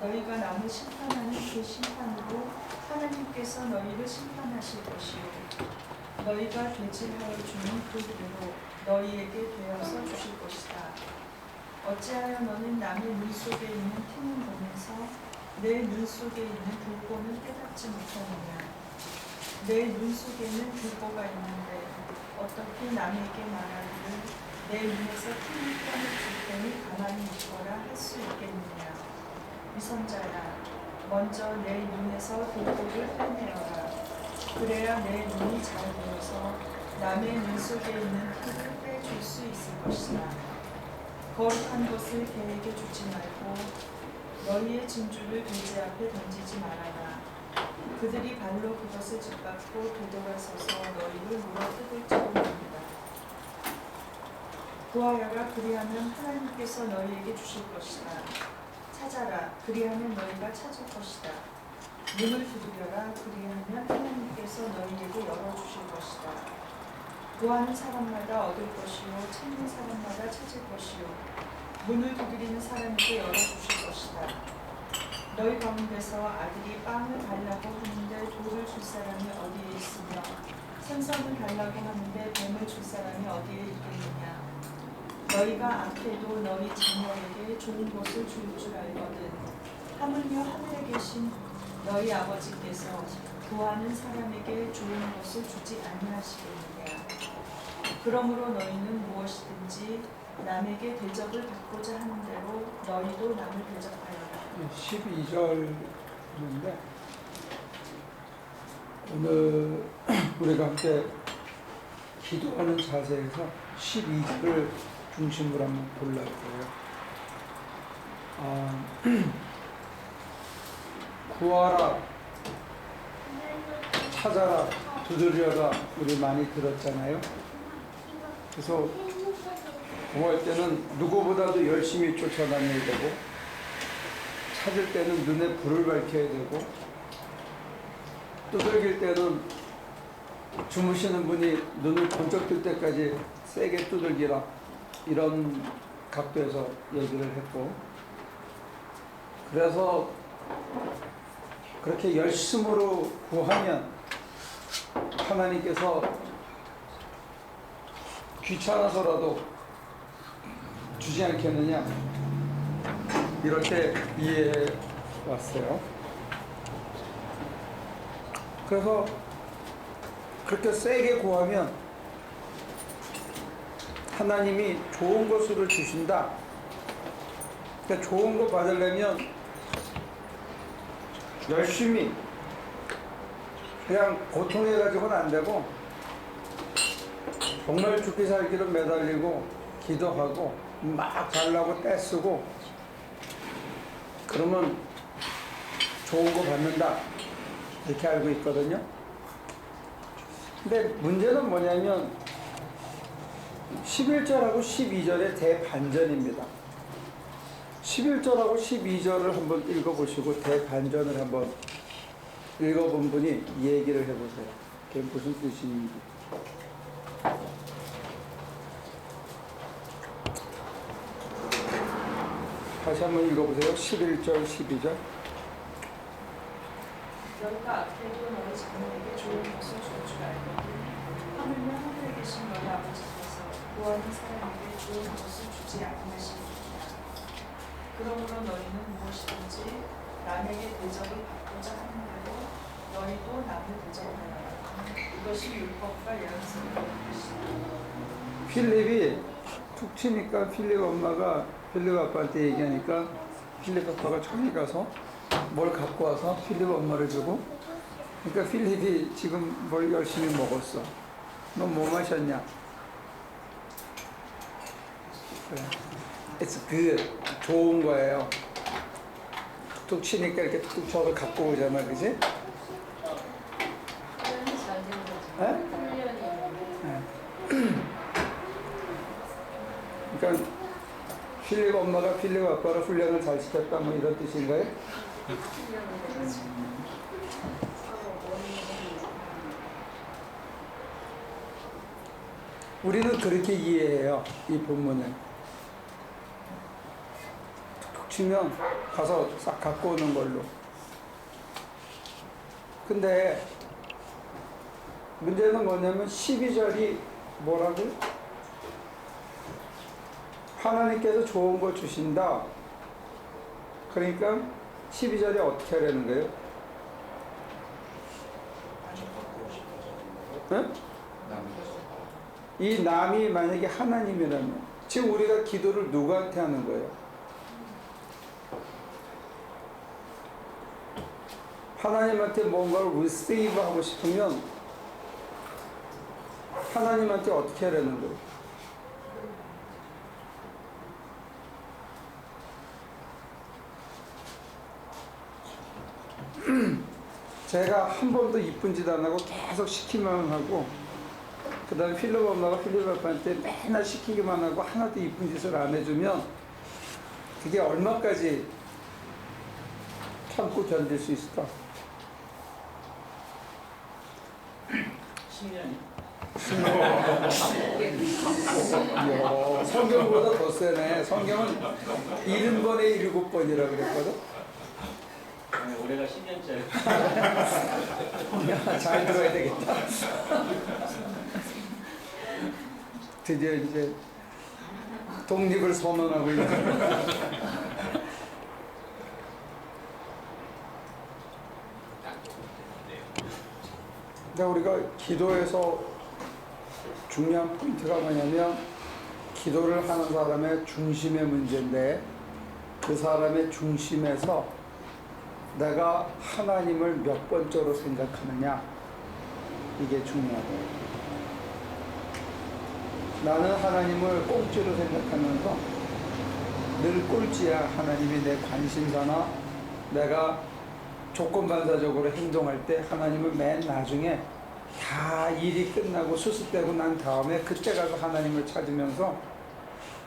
너희가 남을 심판하는 그 심판으로 하나님께서 너희를 심판하실 것이요 너희가 되질하여 주는 그 은혜로 너희에게 되어서 주실 것이다. 어찌하여 너는 남의 눈 속에 있는 티는 보면서 내 눈 속에 있는 불꽃은 깨닫지 못하느냐. 내 눈 속에는 불꽃가 있는데 어떻게 남에게 말하기를 내 눈에서 티를 꺼내줄 테니 가만히 있거라 할 수 있겠느냐. 위선자야, 먼저 내 눈에서 불꽃을 빼내어라. 그래야 내 눈이 잘 보여서 남의 눈 속에 있는 티를 빼줄 수 있을 것이다. 거룩한 것을 개에게 주지 말고 너희의 진주를 돼지 앞에 던지지 말아라. 그들이 발로 그것을 짓밟고 되돌아서서 너희를 물어뜯을지도 모른다. 구하여라, 그리하면 하나님께서 너희에게 주실 것이다. 찾아라, 그리하면 너희가 찾을 것이다. 문을 두드려라, 그리하면 하나님께서 너희에게 열어주실 것이다. 구하는 사람마다 얻을 것이요 찾는 사람마다 찾을 것이요 문을 두드리는 사람에게 열어주실 것이다. 너희 가운데서 아들이 빵을 달라고 하는데 돌을 줄 사람이 어디에 있으며 생선을 달라고 하는데 뱀을 줄 사람이 어디에 있겠느냐. 너희가 악해도 너희 자녀에게 좋은 것을 줄 알거든. 하물며 하늘에 계신 너희 아버지께서 구하는 사람에게 좋은 것을 주지 아니하시겠느냐. 그러므로 너희는 무엇이든지 남에게 대접을 받고자 하는 대로 너희도 남을 대접하여라. 12절인데 오늘 우리가 함께 기도하는 자세에서 12절을 중심으로 한번 볼라고 해요. 구하라, 찾아라, 두드려라 우리 많이 들었잖아요. 그래서 구할 때는 누구보다도 열심히 쫓아다녀야 되고 찾을 때는 눈에 불을 밝혀야 되고 두들길 때는 주무시는 분이 눈을 번쩍 뜰 때까지 세게 두들기라 이런 각도에서 얘기를 했고 그래서 그렇게 열심으로 구하면 하나님께서 귀찮아서라도 주지 않겠느냐 이럴 때 이해해 왔어요. 그래서 그렇게 세게 구하면 하나님이 좋은 것을 주신다. 그러니까 좋은 거 받으려면 열심히 그냥 고통해가지고는 안 되고 정말 죽기 살기로 매달리고 기도하고 막 잘나고 떼쓰고 그러면 좋은 거 받는다 이렇게 알고 있거든요. 근데 문제는 뭐냐면 11절하고 12절의 대반전입니다. 11절하고 12절을 한번 읽어보시고 대반전을 한번 읽어본 분이 얘기를 해보세요. 그게 무슨 뜻인지. 다시 한번 읽어보세요. 11절, 12절. 너희가 악해도 너희 자녀에게 좋은 것을 줄 알거든. 하물며 하늘에 계신 너희 아버지께서 구하는 사람에게 좋은 것을 주지 아니하시느니라. 그러므로 너희는 무엇이든지 남에게 대접을 받고자 하는 대로 너희도 남을 대접하여라. 이것이 율법과 예언서의 것이다. 필립이 툭 치니까 필립 엄마가 필립 아빠한테 얘기하니까 필립 아빠가 저기 가서 뭘 갖고 와서 필립 엄마를 주고 그러니까 필립이 지금 뭘 열심히 먹었어. 너 뭐 마셨냐? 그래. It's good. 좋은 거예요. 툭툭 치니까 이렇게 툭툭 쳐서 갖고 오잖아, 그지? 훈련이 잘 된 거죠. 네? 훈련이. 그러니까 필립 엄마가 필립 아빠를 훈련을 잘 시켰다 뭐 이런 뜻인가요? 우리는 그렇게 이해해요. 이 본문을. 닥치면 가서 싹 갖고 오는 걸로. 근데 문제는 뭐냐면 12절이 뭐라고? 하나님께서 좋은 거 주신다. 그러니까 12절이 어떻게 하려는 거예요? 응? 이 남이 만약에 하나님이라면 지금 우리가 기도를 누구한테 하는 거예요? 하나님한테 뭔가를 receive 하고 싶으면 하나님한테 어떻게 하려는 거예요? 제가 한 번도 이쁜 짓 안 하고 계속 시키만 하고 그 다음에 필립 엄마가 필립 아빠한테 맨날 시키기만 하고 하나도 이쁜 짓을 안 해주면 그게 얼마까지 참고 견딜 수 있을까? 10년이. 이야, 성경보다 더 세네. 성경은 70번에 7번이라고 그랬거든. 올해가 10년째. 잘 들어야 되겠다. 드디어 이제 독립을 선언하고 있는. 근데 우리가 기도에서 중요한 포인트가 뭐냐면 기도를 하는 사람의 중심의 문제인데 그 사람의 중심에서 내가 하나님을 몇 번째로 생각하느냐 이게 중요하다. 나는 하나님을 꼴찌로 생각하면서 늘 꼴찌야. 하나님이 내 관심사나 내가 조건반사적으로 행동할 때 하나님은 맨 나중에 다 일이 끝나고 수습되고 난 다음에 그때 가서 하나님을 찾으면서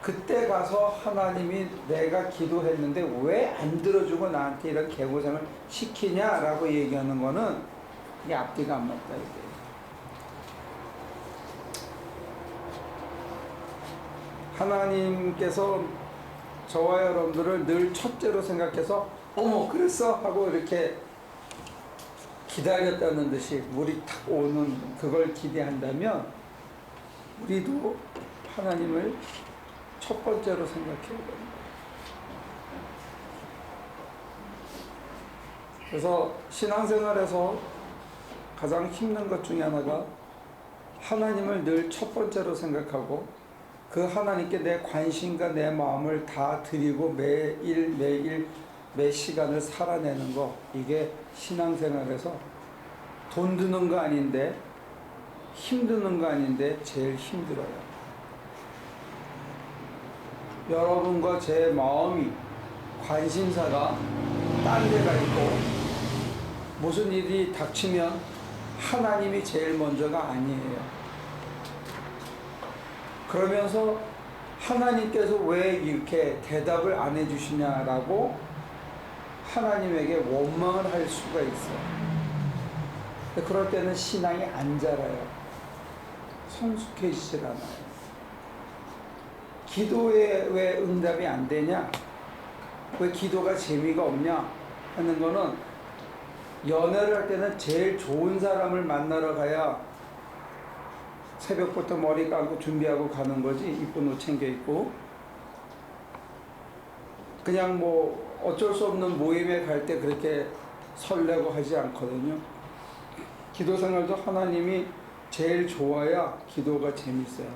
그때 가서 하나님이 내가 기도했는데 왜 안 들어주고 나한테 이런 개고생을 시키냐라고 얘기하는 거는 이게 앞뒤가 안 맞다 이게. 하나님께서 저와 여러분들을 늘 첫째로 생각해서 어머 그랬어? 하고 이렇게 기다렸다는 듯이 물이 탁 오는 그걸 기대한다면 우리도 하나님을 첫 번째로 생각해야 됩니다. 그래서 신앙생활에서 가장 힘든 것 중에 하나가 하나님을 늘 첫 번째로 생각하고 그 하나님께 내 관심과 내 마음을 다 드리고 매일 매 시간을 살아내는 거, 이게 신앙생활에서 돈 드는 거 아닌데 힘드는 거 아닌데 제일 힘들어요. 여러분과 제 마음이 관심사가 딴 데가 있고 무슨 일이 닥치면 하나님이 제일 먼저가 아니에요. 그러면서 하나님께서 왜 이렇게 대답을 안 해주시냐라고 하나님에게 원망을 할 수가 있어요. 그럴 때는 신앙이 안 자라요. 성숙해지질 않아요. 기도에 왜 응답이 안 되냐? 왜 기도가 재미가 없냐? 하는 거는 연애를 할 때는 제일 좋은 사람을 만나러 가야 새벽부터 머리 감고 준비하고 가는 거지. 이쁜 옷 챙겨 입고. 그냥 뭐 어쩔 수 없는 모임에 갈 때 그렇게 설레고 하지 않거든요. 기도 생활도 하나님이 제일 좋아야 기도가 재밌어요.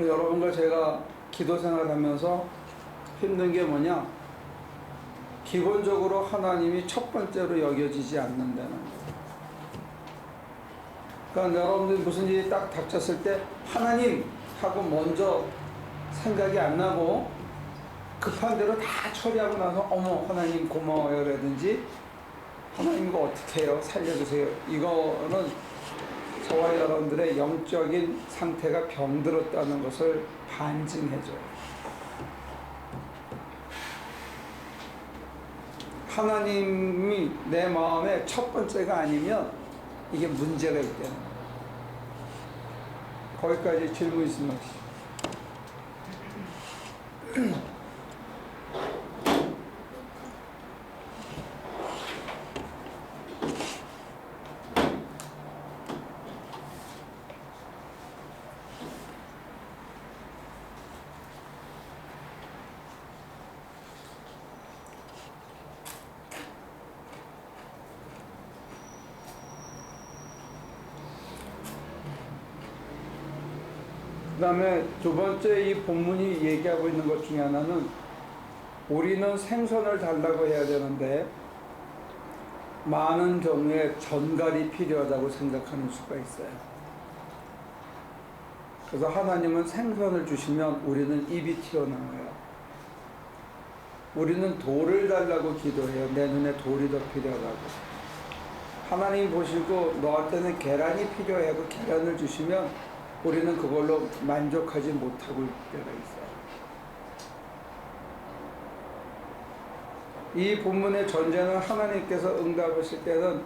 여러분과 제가 기도 생활하면서 힘든 게 뭐냐? 기본적으로 하나님이 첫 번째로 여겨지지 않는다는 거예요. 그러니까 여러분들 무슨 일이 딱 닥쳤을 때 하나님 하고 먼저 생각이 안 나고 급한 대로 다 처리하고 나서 어머 하나님 고마워요 라든지 하나님 이거 어떻게 해요? 살려주세요. 이거는 저와 여러분들의 영적인 상태가 병들었다는 것을 반증해줘요. 하나님이 내 마음의 첫 번째가 아니면 이게 문제가 있다는 거예요. 거기까지 질문 있으면 하시죠. 다음에 두 번째 이 본문이 얘기하고 있는 것 중에 하나는 우리는 생선을 달라고 해야 되는데 많은 경우에 전갈이 필요하다고 생각하는 수가 있어요. 그래서 하나님은 생선을 주시면 우리는 입이 튀어나와요. 우리는 돌을 달라고 기도해요. 내 눈에 돌이 더 필요하다고. 하나님 보시고 너한테는 계란이 필요하고 계란을 주시면 우리는 그걸로 만족하지 못하고 있을 때가 있어요. 이 본문의 전제는 하나님께서 응답하실 때는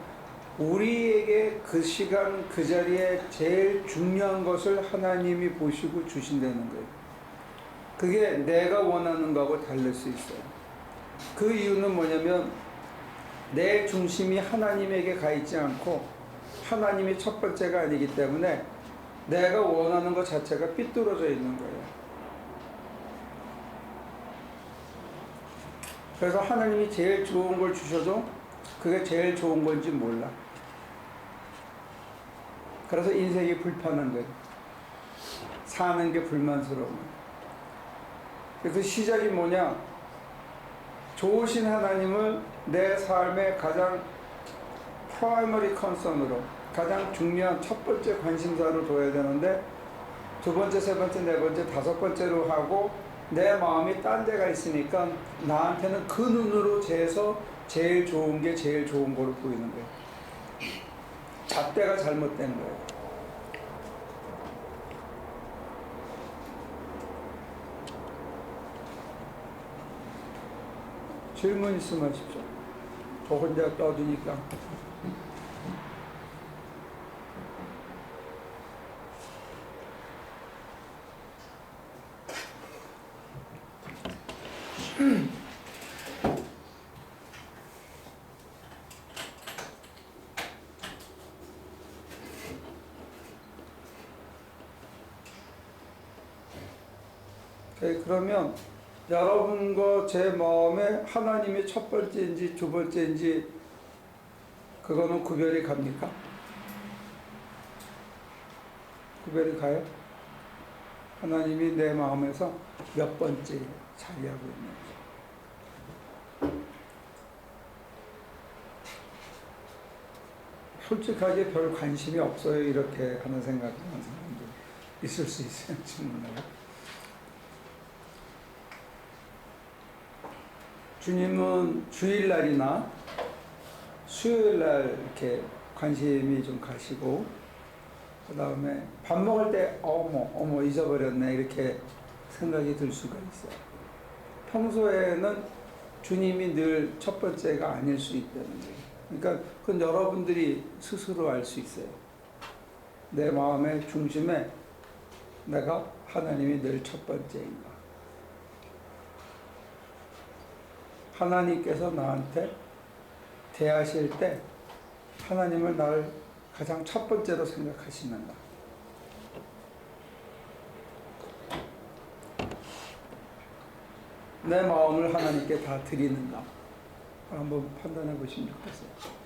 우리에게 그 시간 그 자리에 제일 중요한 것을 하나님이 보시고 주신다는 거예요. 그게 내가 원하는 거하고 다를 수 있어요. 그 이유는 뭐냐면 내 중심이 하나님에게 가 있지 않고 하나님이 첫 번째가 아니기 때문에 내가 원하는 것 자체가 삐뚤어져 있는 거예요. 그래서 하나님이 제일 좋은 걸 주셔도 그게 제일 좋은 건지 몰라. 그래서 인생이 불편한 거예요. 사는 게 불만스러운 거예요. 그래서 시작이 뭐냐? 좋으신 하나님을 내 삶의 가장 프라이머리 컨선으로 가장 중요한 첫 번째 관심사로 둬야 되는데 두 번째, 세 번째, 네 번째, 다섯 번째로 하고 내 마음이 딴 데가 있으니까 나한테는 그 눈으로 재서 제일 좋은 게 제일 좋은 거로 보이는 거예요. 잣대가 잘못된 거예요. 질문 있으면 하십시오. 저 혼자 떠드니까. 그러면 여러분과 제 마음에 하나님이 첫 번째인지 두 번째인지 그거는 구별이 갑니까? 구별이 가요? 하나님이 내 마음에서 몇 번째 자리하고 있는지. 솔직하게 별 관심이 없어요. 이렇게 하는 생각하는 사람도 있을 수 있어요. 질문하고. 주님은 주일날이나 수요일날 이렇게 관심이 좀 가시고, 그 다음에 밥 먹을 때 어머 잊어버렸네 이렇게 생각이 들 수가 있어요. 평소에는 주님이 늘 첫 번째가 아닐 수 있다는 거예요. 그러니까 그건 여러분들이 스스로 알 수 있어요. 내 마음의 중심에 내가 하나님이 늘 첫 번째인가. 하나님께서 나한테 대하실 때 하나님을 나를 가장 첫 번째로 생각하시는가. 내 마음을 하나님께 다 드리는가. 한번 판단해 보시면 좋겠어요.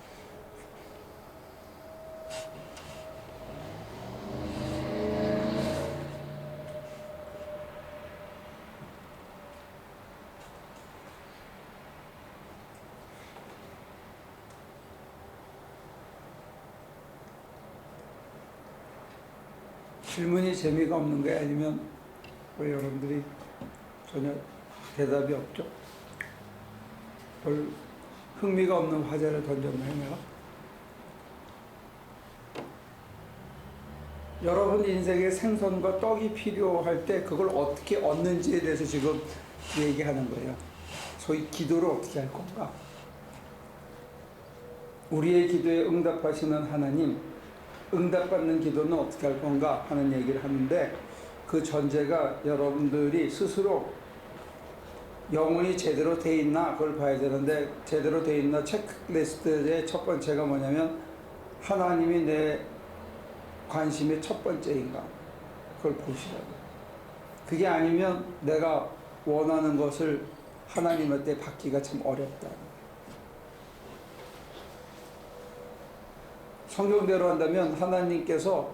질문이 재미가 없는 거예요? 아니면 왜 여러분들이 전혀 대답이 없죠? 별 흥미가 없는 화제를 던졌나요, 내가? 여러분 인생에 생선과 떡이 필요할 때 그걸 어떻게 얻는지에 대해서 지금 얘기하는 거예요. 소위 기도를 어떻게 할 건가? 우리의 기도에 응답하시는 하나님, 응답받는 기도는 어떻게 할 건가 하는 얘기를 하는데, 그 전제가 여러분들이 스스로 영혼이 제대로 돼 있나 그걸 봐야 되는데, 제대로 돼 있나 체크리스트의 첫 번째가 뭐냐면 하나님이 내 관심의 첫 번째인가 그걸 보시라고. 그게 아니면 내가 원하는 것을 하나님한테 받기가 참 어렵다. 성경대로 한다면 하나님께서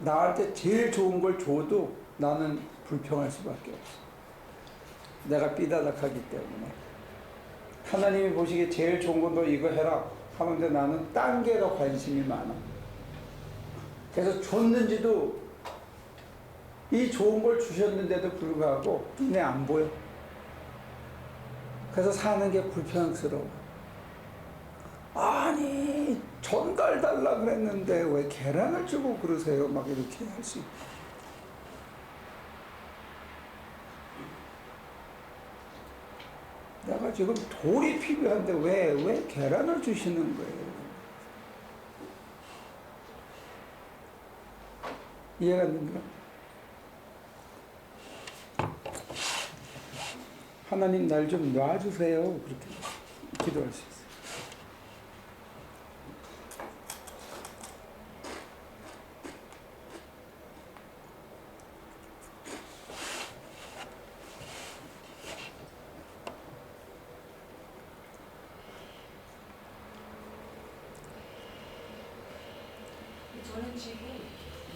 나한테 제일 좋은 걸 줘도 나는 불평할 수밖에 없어. 내가 삐다닥하기 때문에. 하나님이 보시기에 제일 좋은 건 너 이거 해라 하는데 나는 딴 게 더 관심이 많아. 그래서 줬는지도 이 좋은 걸 주셨는데도 불구하고 눈에 안 보여. 그래서 사는 게 불편스러워. 아니 전달 달라 그랬는데 왜 계란을 주고 그러세요? 막 이렇게 할 수 있고. 내가 지금 돌이 필요한데 왜 계란을 주시는 거예요? 이해가 됩니까? 하나님 날 좀 놔주세요. 그렇게 기도할 수 있어요. 저는 지금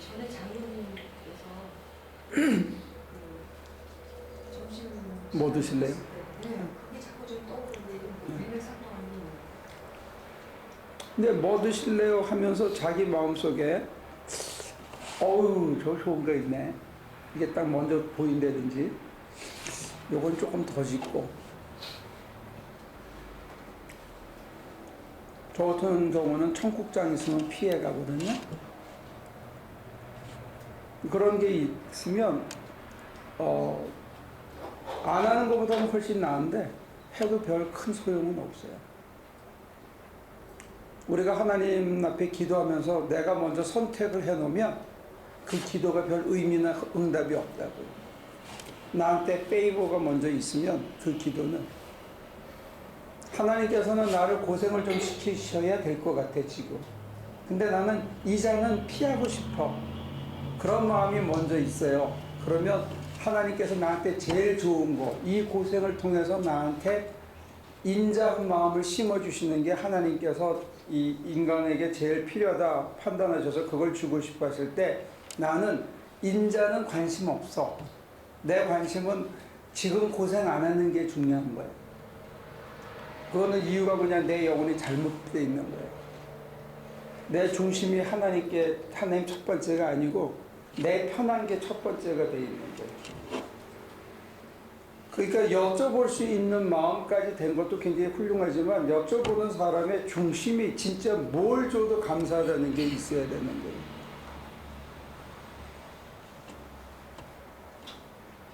전에 장로님께서 그 점심 뭐 드실래요? 네, 그게 자꾸 좀 떠오르는데 매일 상관없는 근데 뭐 드실래요? 하면서 자기 마음속에 어우 저 좋은 거 있네. 이게 딱 먼저 보인다든지 요건 조금 더 짓고 저 같은 경우는 청국장 있으면 피해 가거든요. 그런 게 있으면 안 하는 것보다는 훨씬 나은데 해도 별 큰 소용은 없어요. 우리가 하나님 앞에 기도하면서 내가 먼저 선택을 해놓으면 그 기도가 별 의미나 응답이 없다고요. 나한테 페이버가 먼저 있으면 그 기도는 하나님께서는 나를 고생을 좀 시키셔야 될 것 같아 지금. 근데 나는 이자는 피하고 싶어. 그런 마음이 먼저 있어요. 그러면 하나님께서 나한테 제일 좋은 거, 이 고생을 통해서 나한테 인자한 마음을 심어주시는 게 하나님께서 이 인간에게 제일 필요하다 판단하셔서 그걸 주고 싶어 했을 때 나는 인자는 관심 없어. 내 관심은 지금 고생 안 하는 게 중요한 거예요. 그거는 이유가 그냥 내 영혼이 잘못되어 있는 거예요. 내 중심이 하나님 첫 번째가 아니고 내 편한 게 첫 번째가 되어 있는 거예요. 그러니까 여쭤볼 수 있는 마음까지 된 것도 굉장히 훌륭하지만 여쭤보는 사람의 중심이 진짜 뭘 줘도 감사하다는 게 있어야 되는 거예요.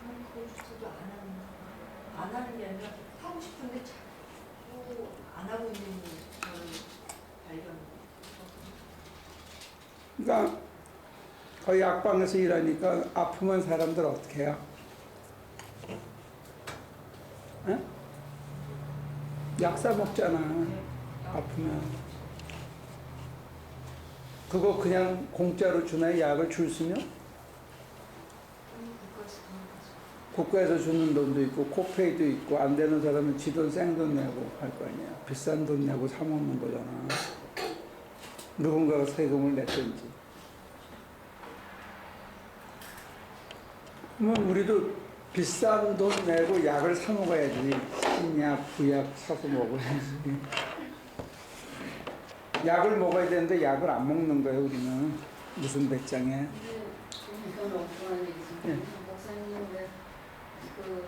저는 그걸 안 하는 게 아니라 하고 싶은데 자꾸 안 하고 있는 그런 발견. 그러니까 거의 약방에서 일하니까 아프면 사람들 어떻게 해요? 에? 약사 먹잖아. 아프면. 그거 그냥 공짜로 주나요? 약을 줄 수면? 국가에서 주는 돈도 있고 코페이도 있고 안 되는 사람은 지 돈 생돈 내고 할 거 아니야. 비싼 돈 내고 사 먹는 거잖아. 누군가가 세금을 냈든지. 그러면 우리도 비싼 돈 내고 약을 사 먹어야지. 신약, 부약 사서 먹어야지. 약을 먹어야 되는데 약을 안 먹는 거예요, 우리는. 무슨 배짱에. 근데 이건 엉뚱한 얘기지만 목사님 그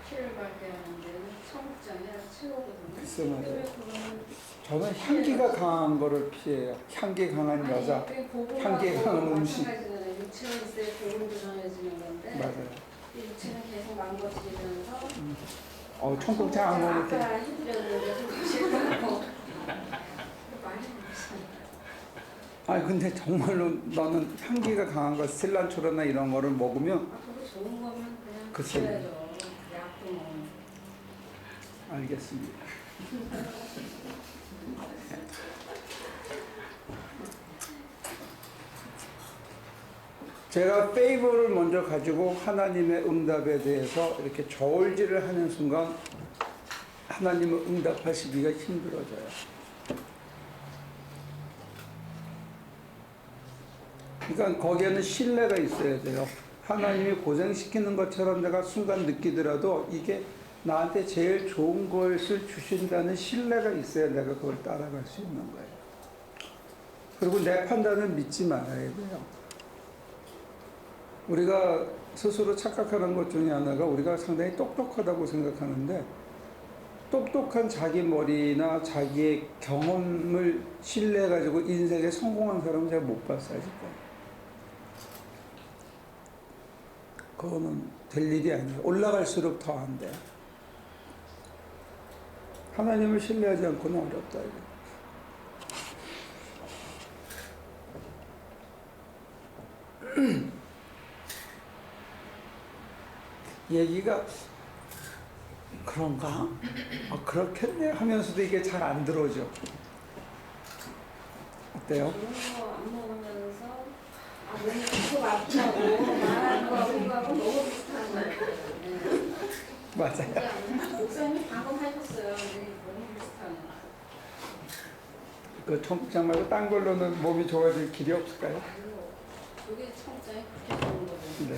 피를 발견하는 데는 청국장이랑 최고거든요. 글쎄 말이에요. 왜 그거는 저는 향기가 강한 거를 피해요. 향기 강한 여자, 향기 강한 음식. 육체는 있어야 고름도 전해지는 건데 맞아요. 육체는 계속 망가지면서 청국장 안 먹을 때. 아까 해드렸는데 좀 많이 아니 근데 정말로 너는 향기가 강한 거 실란초로나 이런 거를 먹으면 그거 좋은 거면 그냥 글쎄요. 드셔야죠. 약도 뭐. 알겠습니다. 제가 페이버를 먼저 가지고 하나님의 응답에 대해서 이렇게 저울질을 하는 순간 하나님은 응답하시기가 힘들어져요. 그러니까 거기에는 신뢰가 있어야 돼요. 하나님이 고생시키는 것처럼 내가 순간 느끼더라도 이게 나한테 제일 좋은 것을 주신다는 신뢰가 있어야 내가 그걸 따라갈 수 있는 거예요. 그리고 내 판단을 믿지 말아야 돼요. 우리가 스스로 착각하는 것 중에 하나가 우리가 상당히 똑똑하다고 생각하는데 똑똑한 자기 머리나 자기의 경험을 신뢰해가지고 인생에 성공한 사람은 제가 못 봤어요, 아직까지. 그거는 될 일이 아니에요. 올라갈수록 더 안 돼요. 하나님을 신뢰하지 않고는 어렵다, 이거. 얘기가 그런가? 그렇겠네 하면서도 이게 잘 안 들어오죠. 어때요? 그런 거 안 먹으면서 몸이 계속 아프고 말하는 거하고 이거하고 너무 비슷한 거예요. 맞아요. 목사님 방금 하셨어요. 너무 비슷한 거. 그 청장 말고 딴 걸로는 몸이 좋아질 길이 없을까요? 그게 청장이 그렇게 좋은 거죠. 네.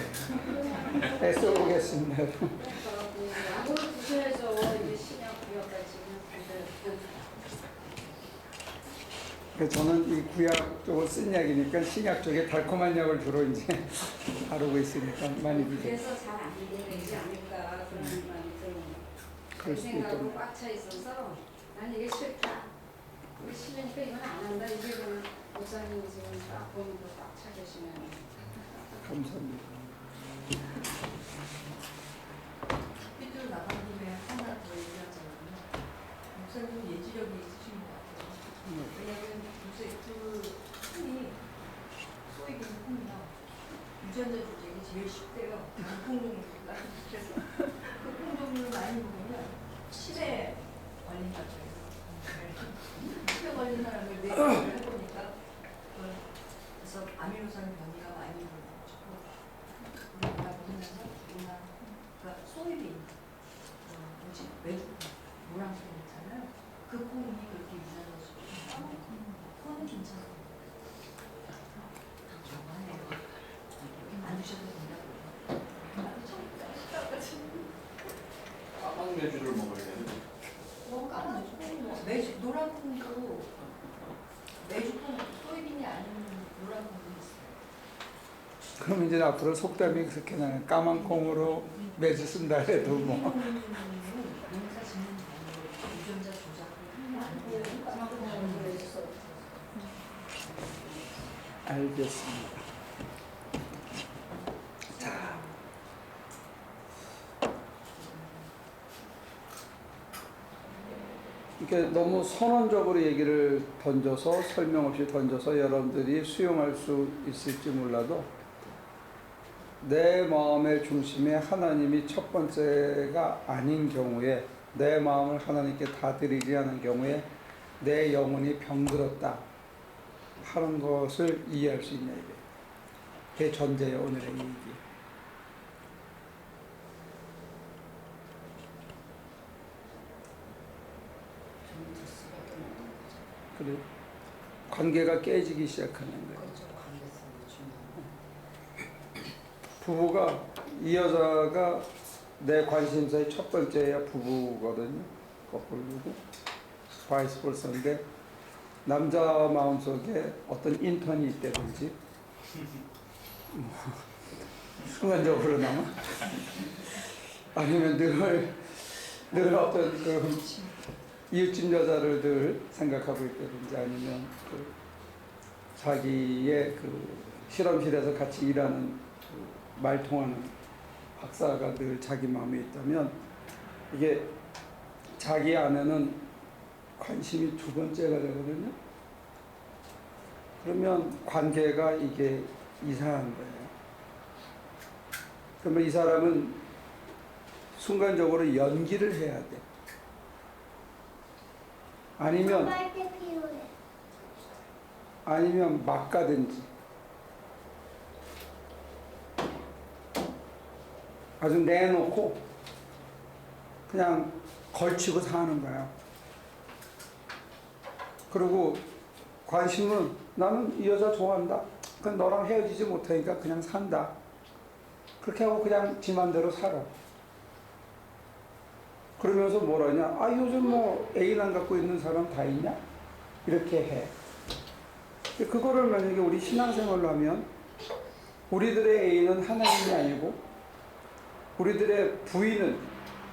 애써보겠습니다. 약을 드셔야죠. 이게 신약 구약까지. 저는 이 구약 쪽을 쓴 약이니까 신약 쪽에 달콤한 약을 주로 이제 다루고 있으니까 많이 드세요. 그래서 잘 안 되지 않을까 그런 마음이 들어요. 그럴 그 수도 생각으로 있겠네. 꽉 차 있어서 난 이게 싫다. 우리 싫으니까 이건 안 한다. 이게 그냥 목사님 지금 딱 보면 꽉 차 계시면 감사합니다. 삐뚤 나간 김에 하나 더 얘기하자면 목사님 예지력이 있으신 것 같아요. 왜냐하면 요새 그 콩이 소위 기는 콩이요. 유전자 조직이 제일 쉽대요. 콩종류가. 그래서 그 콩종류를 많이 먹으면 치매 걸린다고 해요. 치매 걸린 사람을 내시를 해보니까 그래서 아미노산 변이가 많이 일어나가지고 우리가 보면서 우리가 그러니까 소이빈 뭐지 외국 노란색 있잖아요. 그 콩이 그렇게 유전자 콩은 괜찮아요. 좋아해요. 안 드셔도 된다고요. 까만 메주를 먹어야 되는데. 까만 매주 노란 콩도 매주콩 소이빈이 아닌 노란 콩도 있어요. 그럼 이제 앞으로 속담이 그렇게 나요. 까만 콩으로 매주 쓴다 해도 뭐. 농사 짓는 방법, 유전자 조작을 안 해요. 알겠습니다. 자, 이렇게 너무 선언적으로 얘기를 던져서 설명 없이 던져서 여러분들이 수용할 수 있을지 몰라도 내 마음의 중심에 하나님이 첫 번째가 아닌 경우에 내 마음을 하나님께 다 드리지 않은 경우에 내 영혼이 병들었다 하는 것을 이해할 수 있냐 이게. 그게 전제예요, 오늘의 얘기. 그래. 관계가 깨지기 시작하는 거예요. 부부가 이 여자가 내 관심사의 첫 번째야 부부거든요. 커플이고 바이스 벌사인데 남자 마음속에 어떤 인턴이 있다든지 순간적으로나마 아니면 늘 어떤 그 이웃집 여자를 늘 생각하고 있다든지 아니면 그 자기의 그 실험실에서 같이 일하는 그 말통하는 박사가 늘 자기 마음에 있다면 이게 자기 안에는 관심이 두 번째가 되거든요. 그러면 관계가 이게 이상한 거예요. 그러면 이 사람은 순간적으로 연기를 해야 돼. 아니면 막 가든지 아주 내놓고 그냥 걸치고 사는 거야. 그리고 관심은 나는 이 여자 좋아한다. 그럼 너랑 헤어지지 못하니까 그냥 산다. 그렇게 하고 그냥 지 맘대로 살아. 그러면서 뭐라냐? 아, 요즘 뭐 애인 안 갖고 있는 사람 다 있냐? 이렇게 해. 그거를 만약에 우리 신앙생활로 하면 우리들의 애인은 하나님이 아니고 우리들의 부인은,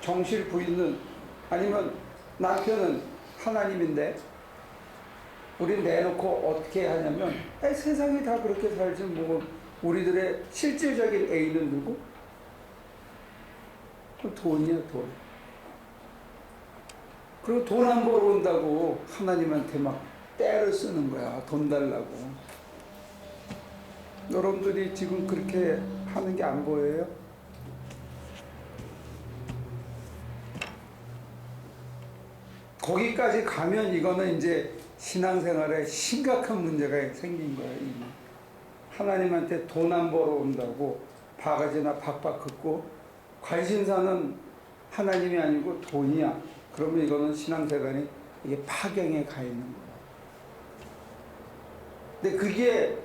정실 부인은 아니면 남편은 하나님인데 우리 내놓고 어떻게 하냐면 세상이 다 그렇게 살지 뭐 우리들의 실질적인 애인은 누구? 돈이야, 돈. 그리고 돈 안 벌어온다고 하나님한테 막 때를 쓰는 거야. 돈 달라고. 여러분들이 지금 그렇게 하는 게 안 보여요? 거기까지 가면 이거는 이제 신앙생활에 심각한 문제가 생긴 거예요. 이미. 하나님한테 돈 안 벌어온다고 바가지나 박박 긋고 관심사는 하나님이 아니고 돈이야. 그러면 이거는 신앙생활이 이게 파경에 가 있는 거야. 근데 그게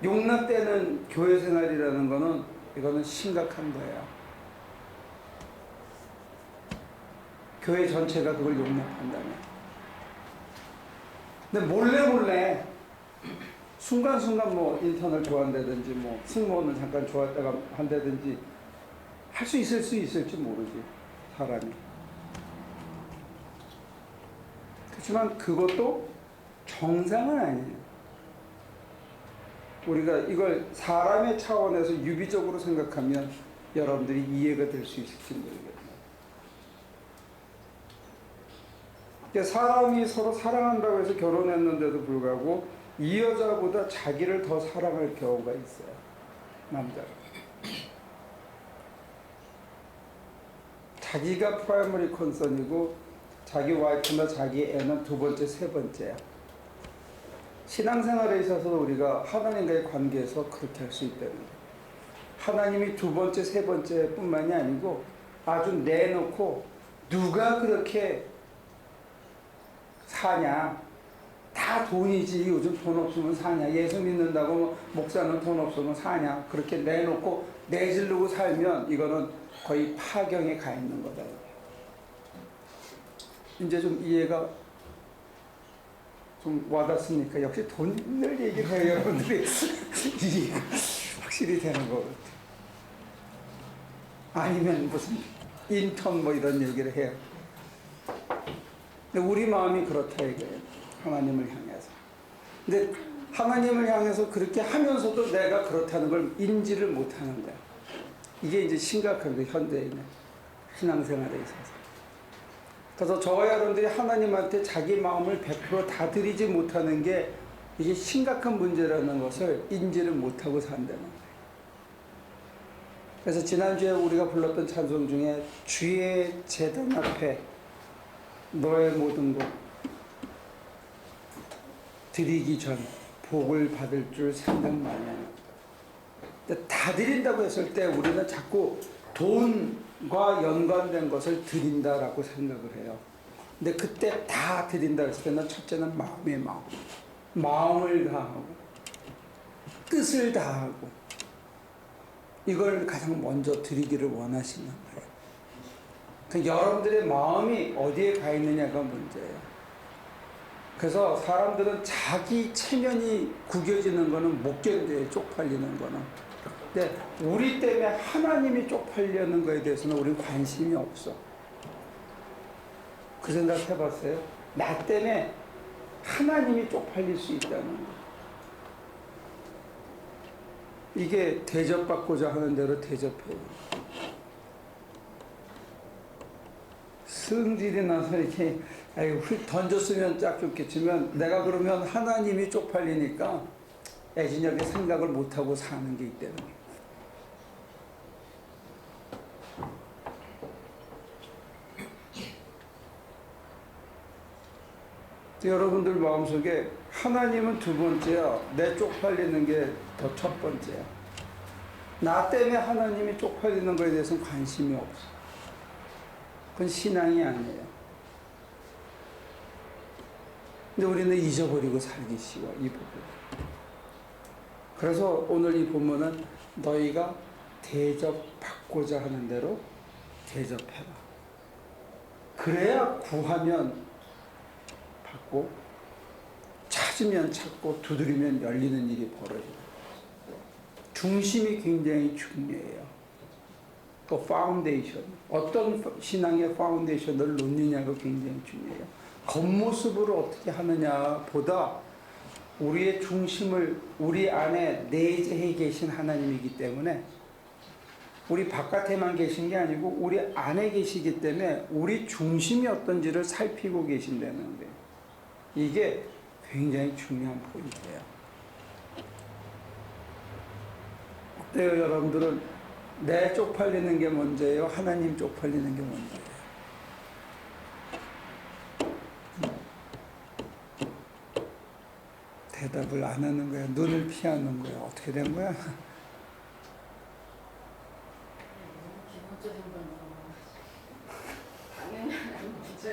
용납되는 교회생활이라는 거는 이거는 심각한 거예요. 교회 전체가 그걸 용납한다면. 근데 몰래 순간순간 뭐 인턴을 좋아한다든지 뭐 승무원을 잠깐 좋아했다가 한다든지 할 수 있을지 모르지, 사람이. 그렇지만 그것도 정상은 아니에요. 우리가 이걸 사람의 차원에서 유비적으로 생각하면 여러분들이 이해가 될 수 있을지 모르겠네요. 사람이 서로 사랑한다고 해서 결혼했는데도 불구하고 이 여자보다 자기를 더 사랑할 경우가 있어요. 남자가. 자기가 프라이머리 컨선이고 자기 와이프나 자기 애는 두 번째, 세 번째야. 신앙생활에 있어서도 우리가 하나님과의 관계에서 그렇게 할 수 있다는 거예요. 하나님이 두 번째, 세 번째 뿐만이 아니고 아주 내놓고 누가 그렇게 사냐. 다 돈이지. 요즘 돈 없으면 사냐. 예수 믿는다고 목사는 돈 없으면 사냐. 그렇게 내놓고 내지르고 살면 이거는 거의 파경에 가 있는 거다. 이제 좀 이해가 좀 와닿습니까? 역시 돈을 얘기를 해요, 여러분들이. 이해가 확실히 되는 것 같아요. 아니면 무슨 인턴 뭐 이런 얘기를 해요. 근데 우리 마음이 그렇다 이거예요. 하나님을 향해서. 근데 하나님을 향해서 그렇게 하면서도 내가 그렇다는 걸 인지를 못하는 거야. 이게 이제 심각한 거예요. 현대인의 신앙생활에 있어서. 그래서 저와 여러분들이 하나님한테 자기 마음을 100% 다 드리지 못하는 게 이게 심각한 문제라는 것을 인지를 못하고 산다는 거예요. 그래서 지난주에 우리가 불렀던 찬송 중에 주의 제단 앞에 너의 모든 것 드리기 전 복을 받을 줄 생각 마냐. 다 드린다고 했을 때 우리는 자꾸 돈과 연관된 것을 드린다라고 생각을 해요. 근데 그때 다 드린다 했을 때는 첫째는 마음의 마음을 다하고 뜻을 다하고 이걸 가장 먼저 드리기를 원하시는 거예요. 그러니까 여러분들의 마음이 어디에 가 있느냐가 문제예요. 그래서 사람들은 자기 체면이 구겨지는 거는 못 견뎌요. 쪽팔리는 거는. 근데 우리 때문에 하나님이 쪽팔리는 거에 대해서는 우리는 관심이 없어. 그 생각 해봤어요? 나 때문에 하나님이 쪽팔릴 수 있다는 거. 이게 대접받고자 하는 대로 대접해요. 승질이 나서 이렇게 휙 던졌으면 딱 좋겠지만 내가 그러면 하나님이 쪽팔리니까 애진하게 생각을 못하고 사는 게 있다는 거예요. 여러분들 마음속에 하나님은 두 번째야. 내 쪽팔리는 게 더 첫 번째야. 나 때문에 하나님이 쪽팔리는 거에 대해서는 관심이 없어. 그건 신앙이 아니에요. 근데 우리는 잊어버리고 살기 쉬워, 이 부분. 그래서 오늘 이 본문은 너희가 대접받고자 하는 대로 대접해라. 그래야 구하면 받고 찾으면 찾고 두드리면 열리는 일이 벌어져요. 중심이 굉장히 중요해요. 또 파운데이션, 어떤 신앙의 파운데이션을 놓느냐가 굉장히 중요해요. 겉모습으로 어떻게 하느냐보다 우리의 중심을 우리 안에 내재해 계신 하나님이기 때문에 우리 바깥에만 계신 게 아니고 우리 안에 계시기 때문에 우리 중심이 어떤지를 살피고 계신다는 거예요. 이게 굉장히 중요한 포인트예요. 어때요, 여러분들은? 내 쪽팔리는 게 먼저예요? 하나님 쪽팔리는 게 먼저예요? 대답을 안 하는 거야. 눈을 피하는 거야. 어떻게 된 거야? 기본적인 건 당연히 하나님이죠.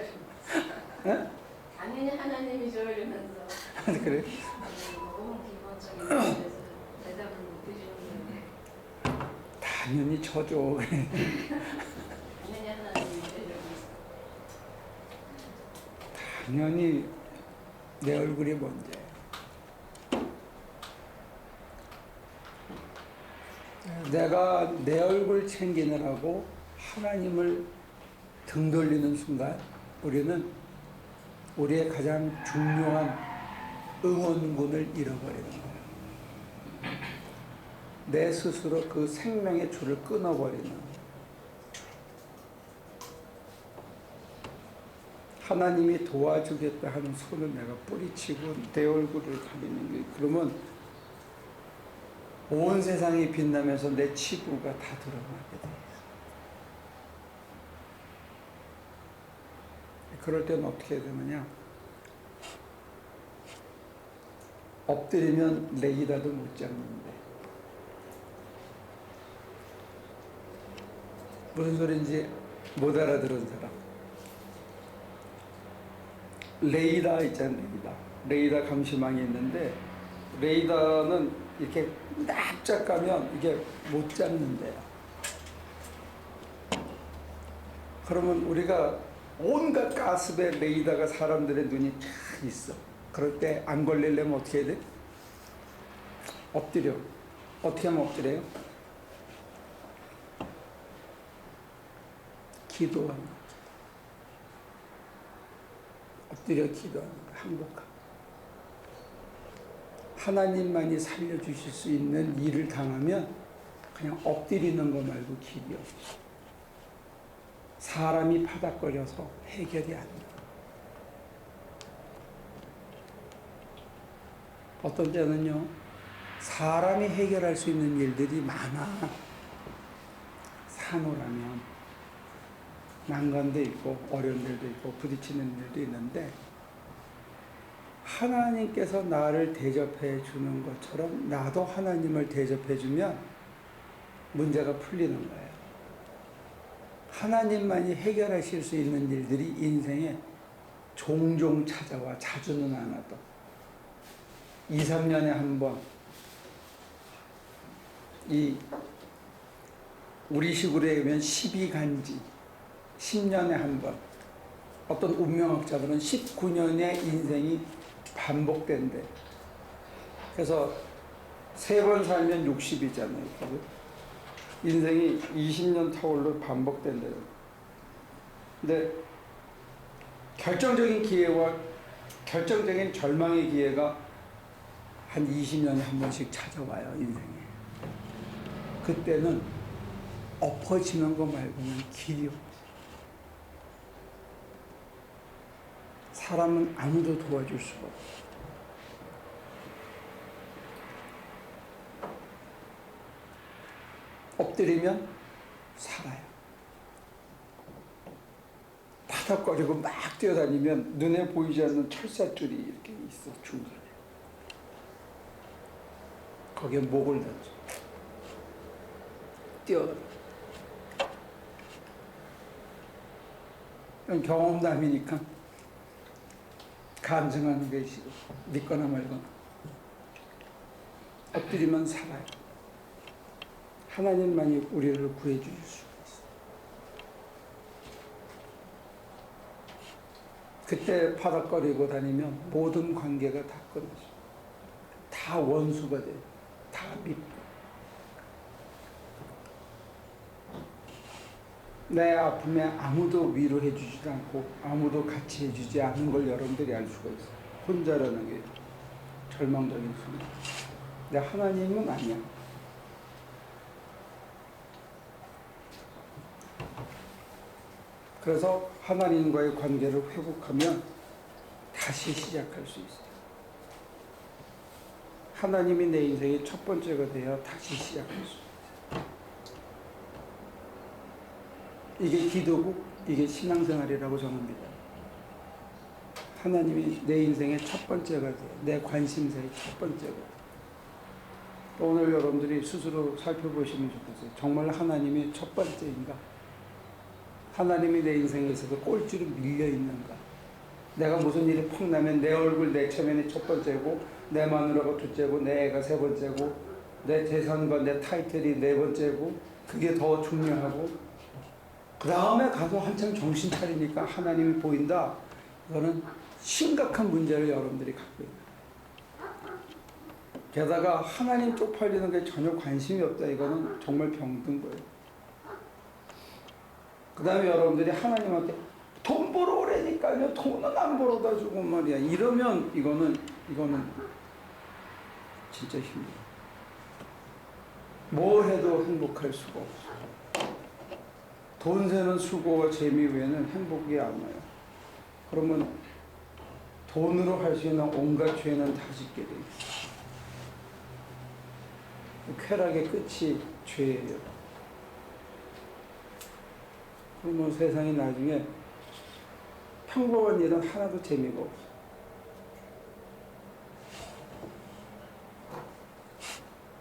네? 당연히 하나님이죠 이러면서 그래? 너무 기본적인 것에서 대답을 못 해주는 거예요. 당연히 저죠. 당연히 하나님이죠 이러면서. 당연히 내 얼굴이 먼저예요. 내가 내 얼굴 챙기느라고 하나님을 등 돌리는 순간 우리는 우리의 가장 중요한 응원군을 잃어버리는 거예요. 내 스스로 그 생명의 줄을 끊어버리는 거예요. 하나님이 도와주겠다 하는 손을 내가 뿌리치고 내 얼굴을 가리는 게, 그러면 온 세상이 빛나면서 내 치부가 다 드러나게 돼요. 그럴 때는 어떻게 해야 되느냐? 엎드리면 레이다도 못 잡는데. 무슨 소리인지 못 알아들은 사람. 레이다 있잖아요, 레이다. 레이다 감시망이 있는데, 레이다는 이렇게 납작 가면 이게 못 잡는데요. 그러면 우리가 온갖 가습에 레이다가 사람들의 눈이 쫙 있어. 그럴 때 안 걸리려면 어떻게 해야 돼? 엎드려. 어떻게 하면 엎드려요? 기도하는 거. 엎드려 기도하는 거. 항복하고. 하나님만이 살려주실 수 있는 일을 당하면 그냥 엎드리는 거 말고 길이 없어. 사람이 파닥거려서 해결이 안 돼. 어떤 때는요, 사람이 해결할 수 있는 일들이 많아. 산호라면 난관도 있고 어려운 일도 있고 부딪히는 일도 있는데, 하나님께서 나를 대접해 주는 것처럼 나도 하나님을 대접해 주면 문제가 풀리는 거예요. 하나님만이 해결하실 수 있는 일들이 인생에 종종 찾아와. 자주는 않아도 2, 3년에 한 번, 우리식으로 얘기하면 12간지, 10년에 한 번. 어떤 운명학자들은 19년의 인생이 반복된대. 그래서 3번 살면 60이잖아요. 인생이 20년 타월로 반복된대요. 근데 결정적인 기회와 결정적인 절망의 기회가 한 20년에 한 번씩 찾아와요, 인생에. 그때는 엎어지는 거 말고는 길이 없어요. 사람은 아무도 도와줄 수가 없어요. 엎드리면 살아요. 바닥거리고 막 뛰어다니면 눈에 보이지 않는 철사줄이 이렇게 있어, 중간에. 거기에 목을 던져. 뛰어들어. 경험담이니까 간증하는 게 있고, 믿거나 말거나. 엎드리면 살아요. 하나님만이 우리를 구해 주실 수가 있어요. 그때 파닥거리고 다니면 모든 관계가 다 끊어져요. 다 원수가 돼요. 다 밉고. 내 아픔에 아무도 위로해 주지도 않고 아무도 같이 해주지 않는 걸 여러분들이 알 수가 있어요. 혼자라는 게 절망적인 순간. 근데 하나님은 아니야. 그래서 하나님과의 관계를 회복하면 다시 시작할 수 있어요. 하나님이 내 인생의 첫 번째가 되어 다시 시작할 수 있어요. 이게 기도고 이게 신앙생활이라고 저는 믿어요. 하나님이 내 인생의 첫 번째가 돼요. 내 관심사의 첫 번째가 돼요. 오늘 여러분들이 스스로 살펴보시면 좋겠어요. 정말 하나님이 첫 번째인가? 하나님이 내 인생에 있어서 꼴찌로 밀려있는가? 내가 무슨 일이 펑 나면 내 얼굴, 내 체면이 첫 번째고 내 마누라가 둘째고 내 애가 세 번째고 내 재산과 내 타이틀이 네 번째고 그게 더 중요하고 그 다음에 가서 한참 정신 차리니까 하나님이 보인다. 이거는 심각한 문제를 여러분들이 갖고 있는 거예요. 게다가 하나님 쪽팔리는 게 전혀 관심이 없다. 이거는 정말 병든 거예요. 그 다음에 여러분들이 하나님한테 돈 벌어 오래니까요. 돈은 안 벌어다 주고 말이야. 이러면 이거는 진짜 힘들어요. 뭘 해도 행복할 수가 없어요. 돈 세는 수고와 재미 외에는 행복이 안 와요. 그러면 돈으로 할 수 있는 온갖 죄는 다 짓게 돼요. 쾌락의 끝이 죄예요. 그러면 세상이 나중에 평범한 일은 하나도 재미가 없어요.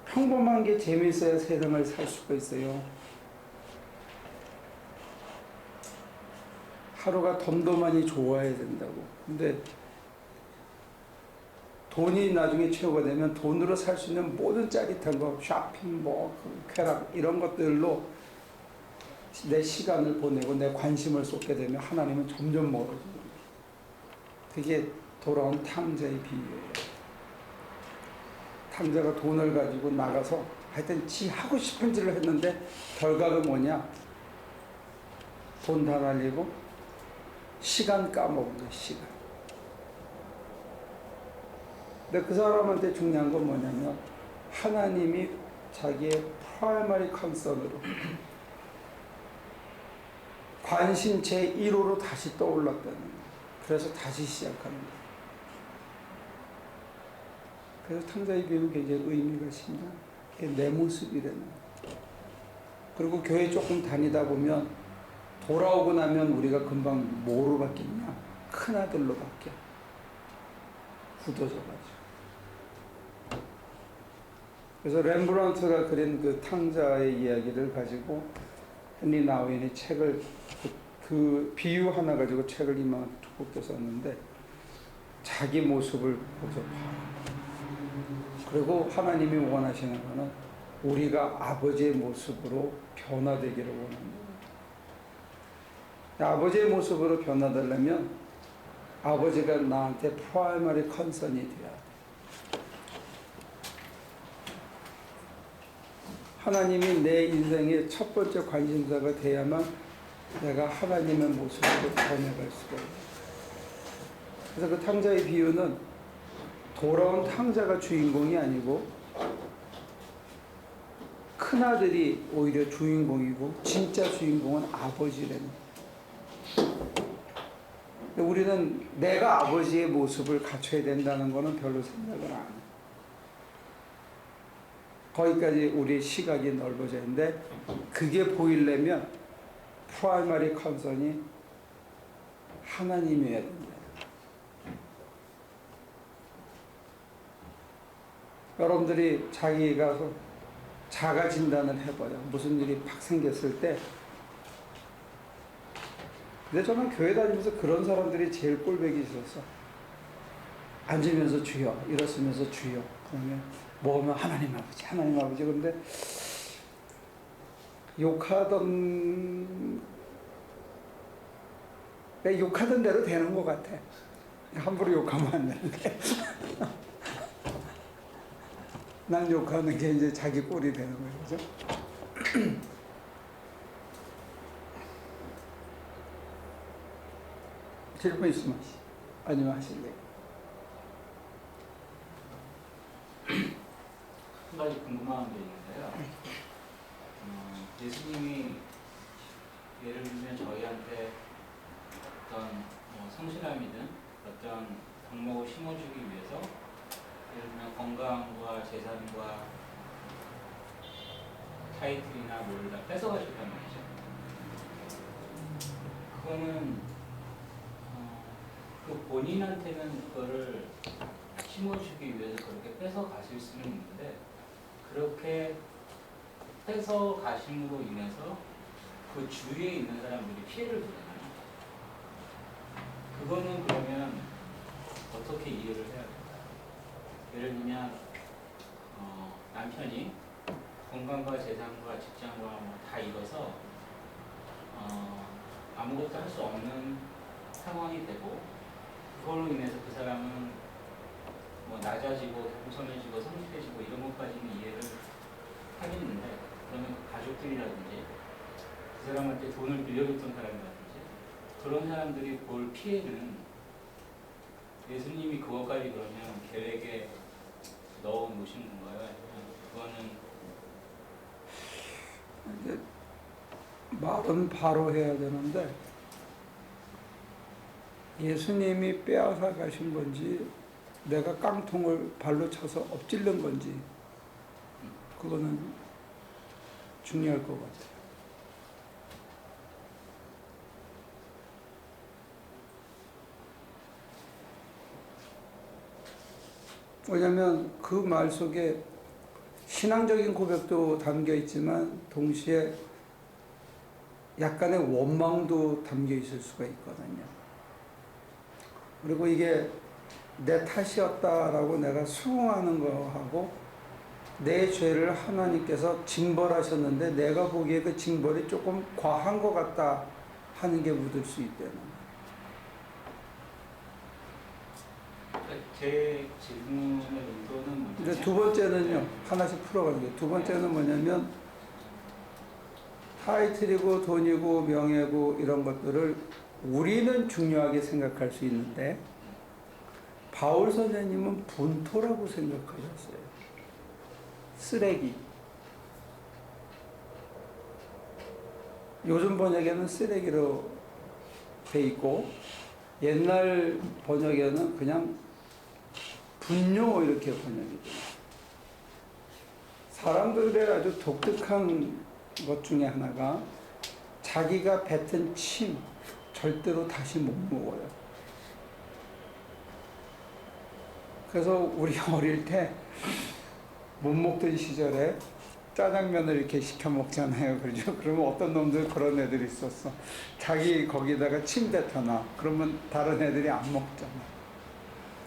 평범한 게 재미있어야 세상을 살 수가 있어요. 하루가 덤덤하니 좋아야 된다고. 근데 돈이 나중에 최고가 되면 돈으로 살 수 있는 모든 짜릿한 거, 쇼핑, 쾌락 이런 것들로 내 시간을 보내고 내 관심을 쏟게 되면 하나님은 점점 멀어지는 거예요. 그게 돌아온 탕자의 비유예요. 탕자가 돈을 가지고 나가서 하여튼 지 하고 싶은 일을 했는데 결과가 뭐냐? 돈 다 날리고 시간 까먹은 거예요. 시간. 근데 그 사람한테 중요한 건 뭐냐면 하나님이 자기의 프라이머리 컨선으로 관심 제1호로 다시 떠올랐다는 거예요. 그래서 다시 시작하는 거예요. 그래서 탕자의 비유는 굉장히 의미가 있습니다. 그게 내 모습이라는 거예요. 그리고 교회 조금 다니다 보면 돌아오고 나면 우리가 금방 뭐로 바뀌냐? 큰아들로 바뀌어. 굳어져가지고. 그래서 렘브란트가 그린 그 탕자의 이야기를 가지고 헨리 나우인이 책을 그 비유 하나 가지고 책을 이만 두껍게 썼는데 자기 모습을 보죠. 그리고 하나님이 원하시는 것은 우리가 아버지의 모습으로 변화되기를 원합니다. 아버지의 모습으로 변화되려면 아버지가 나한테 프라이머리 컨선이 돼야 돼. 하나님이 내 인생의 첫 번째 관심사가 돼야만 내가 하나님의 모습으로 변해갈 수가 있어요. 그래서 그 탕자의 비유는 돌아온 탕자가 주인공이 아니고 큰아들이 오히려 주인공이고 진짜 주인공은 아버지라는 거예요. 우리는 내가 아버지의 모습을 갖춰야 된다는 것은 별로 생각을 안 해요. 거기까지 우리의 시각이 넓어져 있는데 그게 보이려면 프라이머리 컨선이 하나님이어야 된다. 여러분들이 자기가 자가 진단을 해봐요. 무슨 일이 팍 생겼을 때. 근데 저는 교회 다니면서 그런 사람들이 제일 꼴보기 있었어. 앉으면서 주여, 일어서면서 주여. 그러면 뭐 하면 하나님 아버지, 하나님 아버지. 그런데 욕하던 욕하던 대로 되는 것 같아. 함부로 욕하면 안 되는데. 난 욕하는 게 이제 자기 꼴이 되는 거예요, 그죠? 질문 있으면 아니면 하실래요? 한 가지 궁금한 게 있는데요. 예수님이 예를 들면 저희한테 어떤 성실함이든 어떤 덕목을 심어주기 위해서 예를 들면 건강과 재산과 타이틀이나 뭐를 다 뺏어가셨단 말이죠. 그거는 그 본인한테는 그거를 심어주기 위해서 그렇게 뺏어가실 수는 있는데 그렇게 뺏어가심으로 인해서 그 주위에 있는 사람들이 피해를 보잖아요. 그거는 그러면 어떻게 이해를 해야 될까요? 예를 들면 남편이 건강과 재산과 직장과 뭐 다 잃어서 아무것도 할 수 없는 상황이 되고 그걸로 인해서 그 사람은 뭐 낮아지고 겸손해지고 성실해지고 이런 것까지는 이해를 하겠는데 그러면 그 가족들이라든지 그 사람한테 돈을 빌려줬던 사람이라든지 그런 사람들이 볼 피해는 예수님이 그것까지 그러면 계획에 넣어 놓으신 건가요? 아니면 그거는 말은 바로 해야 되는데 예수님이 빼앗아 가신 건지 내가 깡통을 발로 차서 엎질른 건지 그거는 중요할 것 같아요. 왜냐하면 그 말 속에 신앙적인 고백도 담겨 있지만 동시에 약간의 원망도 담겨 있을 수가 있거든요. 그리고 이게 내 탓이었다라고 내가 수긍하는 거하고 내 죄를 하나님께서 징벌하셨는데 내가 보기에 그 징벌이 조금 과한 것 같다 하는 게 묻을 수 있다는 거예요. 제 질문의 의도는 뭐냐면 근데 두 번째는요, 하나씩 풀어가는 게, 두 번째는 뭐냐면 타이틀이고 돈이고 명예고 이런 것들을 우리는 중요하게 생각할 수 있는데 바울 선생님은 분토라고 생각하셨어요. 쓰레기. 요즘 번역에는 쓰레기로 돼 있고 옛날 번역에는 그냥 분뇨 이렇게 번역이 돼요. 사람들의 아주 독특한 것 중에 하나가 자기가 뱉은 침 절대로 다시 못 먹어요. 그래서 우리 어릴 때 못 먹던 시절에 짜장면을 이렇게 시켜 먹잖아요. 그죠? 그러면 어떤 놈들 그런 애들이 있었어. 자기 거기다가 침 뱉어놔. 그러면 다른 애들이 안 먹잖아.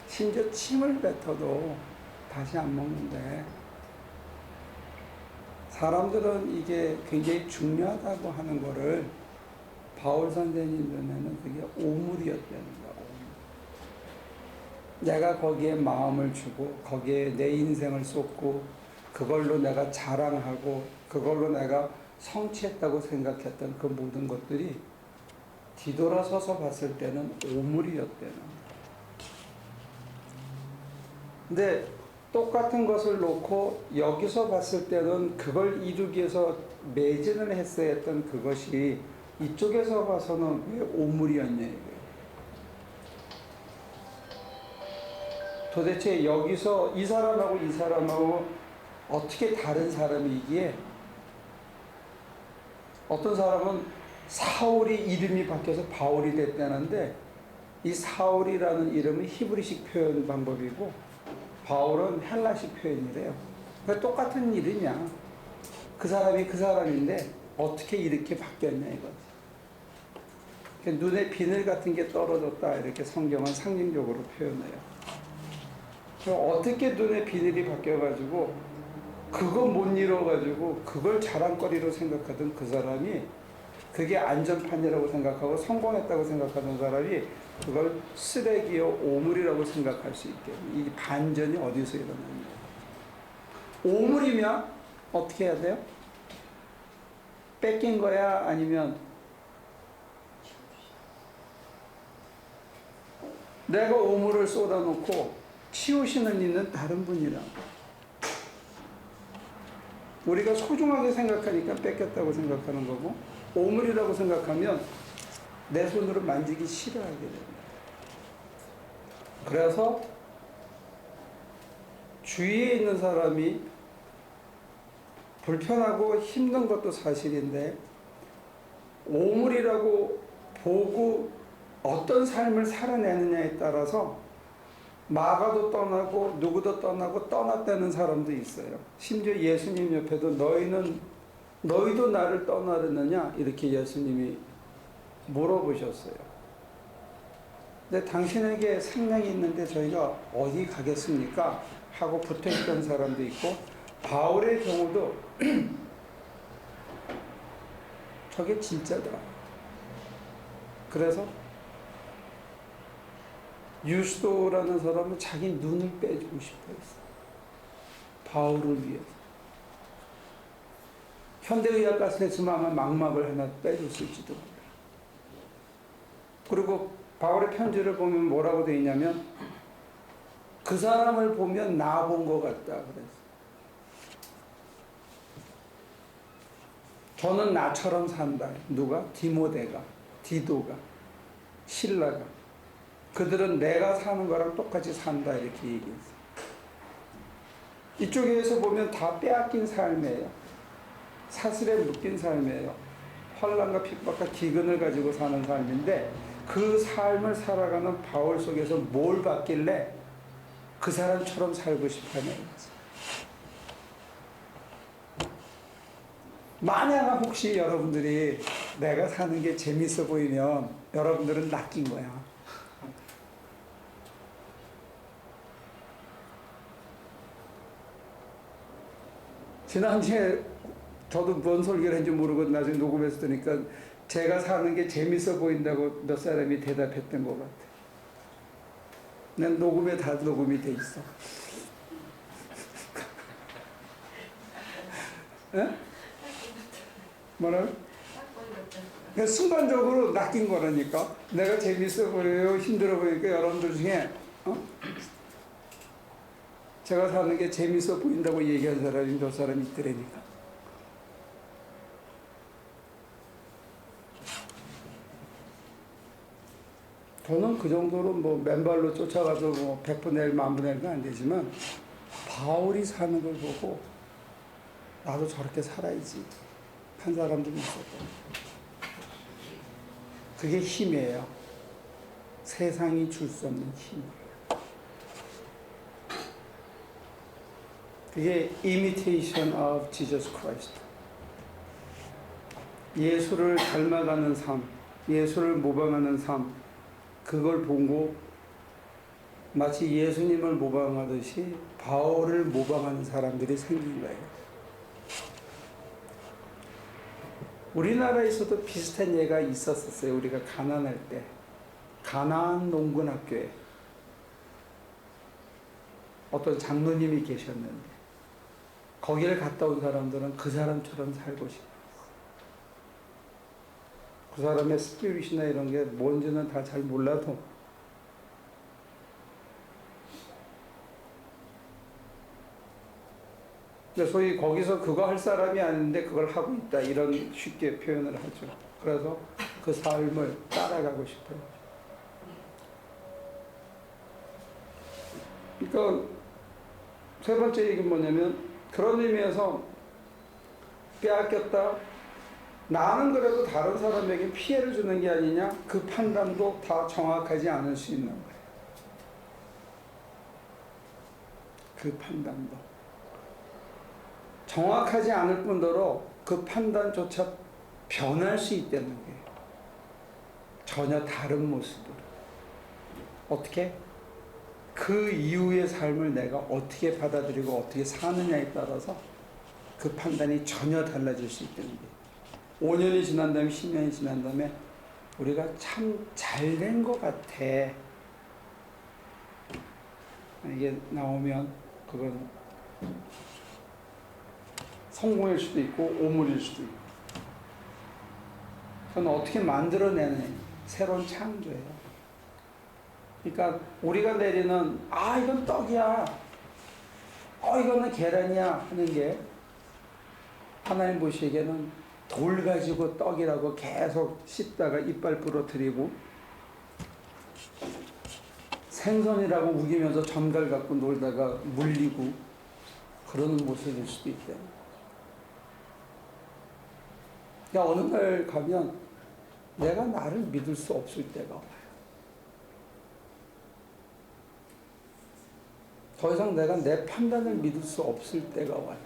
심지어 침을 뱉어도 다시 안 먹는데 사람들은 이게 굉장히 중요하다고 하는 거를 바울 선생님 눈에는 그게 오물이었다는 거야. 내가 거기에 마음을 주고 거기에 내 인생을 쏟고 그걸로 내가 자랑하고 그걸로 내가 성취했다고 생각했던 그 모든 것들이 뒤돌아서서 봤을 때는 오물이었다는 거야. 근데 똑같은 것을 놓고 여기서 봤을 때는 그걸 이루기 위해서 매진을 했어야 했던 그것이 이쪽에서 봐서는 왜 오물이었냐 이거예요. 도대체 여기서 이 사람하고 이 사람하고 어떻게 다른 사람이기에 어떤 사람은 사울이 이름이 바뀌어서 바울이 됐다는데 이 사울이라는 이름은 히브리식 표현 방법이고 바울은 헬라식 표현이래요. 그러니까 똑같은 이름이야. 그 사람이 그 사람인데 어떻게 이렇게 바뀌었냐 이거지. 그러니까 눈에 비늘 같은 게 떨어졌다 이렇게 성경은 상징적으로 표현해요. 어떻게 눈에 비늘이 바뀌어가지고 그거 못 이뤄가지고 그걸 자랑거리로 생각하던 그 사람이 그게 안전판이라고 생각하고 성공했다고 생각하던 사람이 그걸 쓰레기요 오물이라고 생각할 수 있게. 이 반전이 어디서 일어나냐. 오물이면 어떻게 해야 돼요? 뺏긴 거야? 아니면 내가 오물을 쏟아놓고 치우시는 이는 다른 분이라. 우리가 소중하게 생각하니까 뺏겼다고 생각하는 거고, 오물이라고 생각하면 내 손으로 만지기 싫어하게 됩니다. 그래서 주위에 있는 사람이 불편하고 힘든 것도 사실인데, 오물이라고 보고 어떤 삶을 살아내느냐에 따라서 마가도 떠나고 누구도 떠나고 떠났다는 사람도 있어요. 심지어 예수님 옆에도 너희도 나를 떠나려느냐 이렇게 예수님이 물어보셨어요. 근데 당신에게 생명이 있는데 저희가 어디 가겠습니까? 하고 붙어있던 사람도 있고, 바울의 경우도 저게 진짜더라. 그래서 유스도라는 사람은 자기 눈을 빼주고 싶어 했어. 바울을 위해서. 현대의학 가서 했으면 아마 망막을 하나 빼줬을지도 몰라. 그리고 바울의 편지를 보면 뭐라고 되어 있냐면, 그 사람을 보면 나 본 것 같다 그랬어. 저는 나처럼 산다. 누가? 디모데가, 디도가, 실라가. 그들은 내가 사는 거랑 똑같이 산다 이렇게 얘기했어. 이쪽에서 보면 다 빼앗긴 삶이에요. 사슬에 묶인 삶이에요. 환난과 핍박과 기근을 가지고 사는 삶인데, 그 삶을 살아가는 바울 속에서 뭘 받길래 그 사람처럼 살고 싶어하는 거지. 만약 혹시 여러분들이 내가 사는 게 재밌어 보이면 여러분들은 낚인 거야. 지난주에 저도 뭔 설교를 했는지 모르고 나중에 녹음해서 들으니까 제가 사는 게 재밌어 보인다고 몇 사람이 대답했던 것 같아. 난 녹음에 다 녹음이 돼 있어. 에? 뭐라고? 그러니까 순간적으로 낚인 거라니까. 내가 재밌어 보여요, 힘들어 보이니까 여러분들 중에 제가 사는 게 재밌어 보인다고 얘기한 사람이 몇 사람이 있더라니까. 저는 그 정도로 뭐 맨발로 쫓아가서 뭐 100분의 1, 만분의 1도 안 되지만, 바울이 사는 걸 보고 나도 저렇게 살아야지 한 사람들이 있었던. 그게 힘이에요. 세상이 줄 수 없는 힘. 그게 imitation of Jesus Christ. 예수를 닮아가는 삶, 예수를 모방하는 삶, 그걸 보고 마치 예수님을 모방하듯이 바울을 모방하는 사람들이 생긴 거예요. 우리나라에서도 비슷한 예가 있었어요. 우리가 가난할 때. 가나안 농군학교에 어떤 장로님이 계셨는데, 거기를 갔다 온 사람들은 그 사람처럼 살고 싶어. 그 사람의 스피릿이나 이런 게 뭔지는 다 잘 몰라도 소위 거기서 그거 할 사람이 아닌데 그걸 하고 있다 이런 쉽게 표현을 하죠. 그래서 그 삶을 따라가고 싶어요. 그러니까 세 번째 얘기는 뭐냐면, 그런 의미에서 빼앗겼다, 나는 그래도 다른 사람에게 피해를 주는 게 아니냐, 그 판단도 다 정확하지 않을 수 있는 거예요. 그 판단도 정확하지 않을 뿐더러 그 판단조차 변할 수 있다는 거예요. 전혀 다른 모습으로. 어떻게? 그 이후의 삶을 내가 어떻게 받아들이고 어떻게 사느냐에 따라서 그 판단이 전혀 달라질 수 있다는 게 5년이 지난 다음에 10년이 지난 다음에 우리가 참 잘 된 것 같아 이게 나오면 그건 성공일 수도 있고 오물일 수도 있고 그건 어떻게 만들어내는 새로운 창조예요. 그러니까 우리가 내리는 이건 떡이야 이거는 계란이야 하는 게 하나님 보시기에는 돌 가지고 떡이라고 계속 씹다가 이빨 부러뜨리고 생선이라고 우기면서 전갈 갖고 놀다가 물리고 그러는 모습일 수도 있대요. 그러니까 어느 날 가면 내가 나를 믿을 수 없을 때가 와요. 더 이상 내가 내 판단을 믿을 수 없을 때가 와요.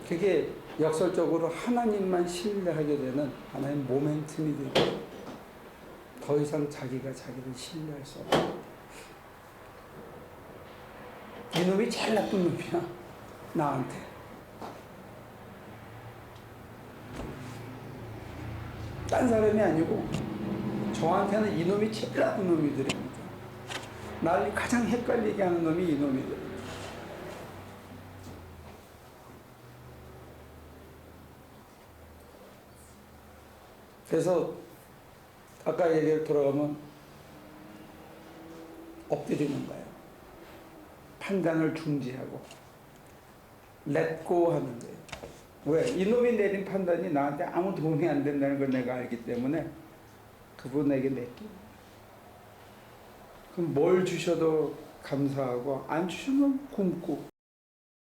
그게 역설적으로 하나님만 신뢰하게 되는 하나의 모멘텀이 되고 더 이상 자기가 자기를 신뢰할 수 없어요. 이놈이 제일 나쁜 놈이야 나한테. 딴 사람이 아니고 저한테는 이놈이 제일 나쁜 놈이더랍니다. 나를 가장 헷갈리게 하는 놈이 이놈이더랍니다. 그래서 아까 얘기를 돌아가면 엎드리는 거예요. 판단을 중지하고 let go 하는 거예요. 왜? 이놈이 내린 판단이 나한테 아무 도움이 안 된다는 걸 내가 알기 때문에 그분에게 맡기고 그럼 뭘 주셔도 감사하고 안 주시면 굶고